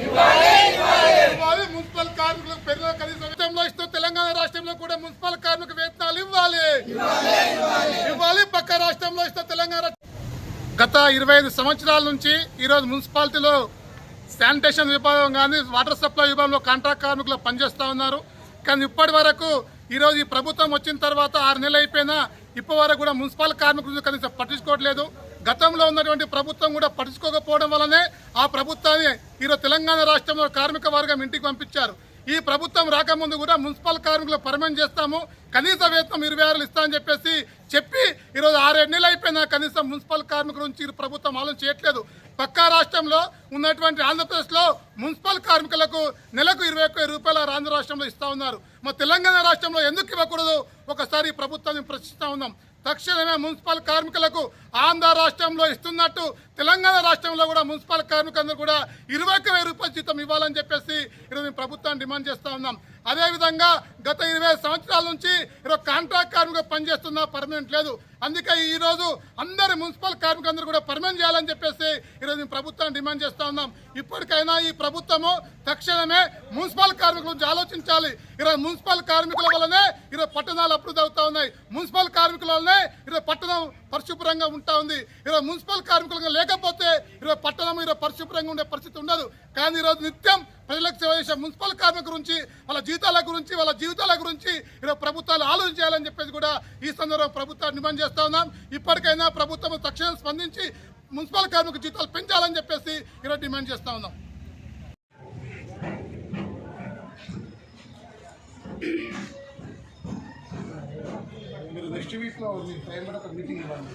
ఇవ్వాలి. మున్సిపల్ కార్మికులకు పెరిగిన కనీస వేతనంలో ఇస్తూ తెలంగాణ రాష్ట్రంలో కూడా మున్సిపల్ కార్మిక వేతనాలు ఇవ్వాలి. పక్క రాష్ట్రంలో ఇస్తూ తెలంగాణ గత 25 సంవత్సరాల నుంచి ఈరోజు మున్సిపాలిటీలో శానిటేషన్ విభాగం కానీ వాటర్ సప్లై విభాగంలో కాంట్రాక్ట్ కార్మికులు పనిచేస్తూ ఉన్నారు. కానీ ఇప్పటి వరకు ఈరోజు ఈ ప్రభుత్వం వచ్చిన తర్వాత 6 నెలలు అయిపోయినా ఇప్పటి వరకు కూడా మున్సిపల్ కార్మికులు కనీసం పట్టించుకోవట్లేదు. గతంలో ఉన్నటువంటి ప్రభుత్వం కూడా పట్టించుకోకపోవడం వల్లనే ఆ ప్రభుత్వాన్ని ఈరోజు తెలంగాణ రాష్ట్రంలో కార్మిక వర్గం ఇంటికి పంపించారు. ఈ ప్రభుత్వం రాకముందు కూడా మున్సిపల్ కార్మికులు పర్మనెంట్ చేస్తాము, కనీస వేతనం 26 ఇస్తామని చెప్పి ఈరోజు 6-7 నెలలు అయిపోయినా కనీసం మున్సిపల్ కార్మికుల నుంచి ప్రభుత్వం ఆలోచన చేయట్లేదు. పక్కా రాష్ట్రంలో ఉన్నటువంటి ఆంధ్రప్రదేశ్లో మున్సిపల్ కార్మికులకు నెలకు 21,000 రూపాయలు ఆంధ్ర రాష్ట్రంలో ఇస్తూ ఉన్నారు. మా తెలంగాణ రాష్ట్రంలో ఎందుకు ఇవ్వకూడదు ఒకసారి ప్రభుత్వాన్ని ప్రశ్నిస్తూ ఉన్నాం. తక్షణమే మున్సిపల్ కార్మికులకు ఆంధ్ర రాష్ట్రంలో ఇస్తున్నట్టు తెలంగాణ రాష్ట్రంలో కూడా మున్సిపల్ కార్మికులందరూ కూడా 21,000 రూపాయల జీతం ఇవ్వాలని చెప్పేసి ఈరోజు మేము ప్రభుత్వాన్ని డిమాండ్ చేస్తూ ఉన్నాం. అదేవిధంగా గత 20 సంవత్సరాల నుంచి ఈరోజు కాంట్రాక్ట్ కార్మికులు పనిచేస్తున్నా పర్మనెంట్ లేదు. అందుకే ఈరోజు అందరి మున్సిపల్ కార్మికులందరూ కూడా పర్మనెంట్ చేయాలని చెప్పేసి ఈరోజు మేము ప్రభుత్వాన్ని డిమాండ్ చేస్తూ ఉన్నాం. ఇప్పటికైనా ఈ ప్రభుత్వము తక్షణమే మున్సిపల్ కార్మికుల గురించి ఆలోచించాలి. ఈరోజు మున్సిపల్ కార్మికుల వల్లనే ఈరోజు పట్టణాలు అభివృద్ధి అవుతా ఉన్నాయి. మున్సిపల్ కార్మికుల వల్లనే ఈరోజు పట్టణం పరిశుభ్రంగా ఉంటా ఉంది. ఈరోజు మున్సిపల్ కార్మికులు లేకపోతే ఈరోజు పట్టణం ఈరోజు పరిశుభ్రంగా ఉండే పరిస్థితి ఉండదు. కానీ ఈరోజు నిత్యం ప్రజలకు సేవ చేసే మున్సిపల్ కార్మికుల గురించి, వాళ్ళ జీతాల గురించి, వాళ్ళ జీవితాల గురించి ఈరోజు ప్రభుత్వాలు ఆలోచించాలని చెప్పేసి కూడా ఈ సందర్భంగా ప్రభుత్వాన్ని డిమాండ్ చేస్తా ఉన్నాం. ఇప్పటికైనా ప్రభుత్వం తక్షణం స్పందించి మున్సిపల్ కార్మిక జీతాలు పెంచాలని చెప్పేసి ఈరోజు డిమాండ్ చేస్తా ఉన్నాం. నెక్స్ట్ వీక్ లో మీటింగ్ ఇవ్వాలి.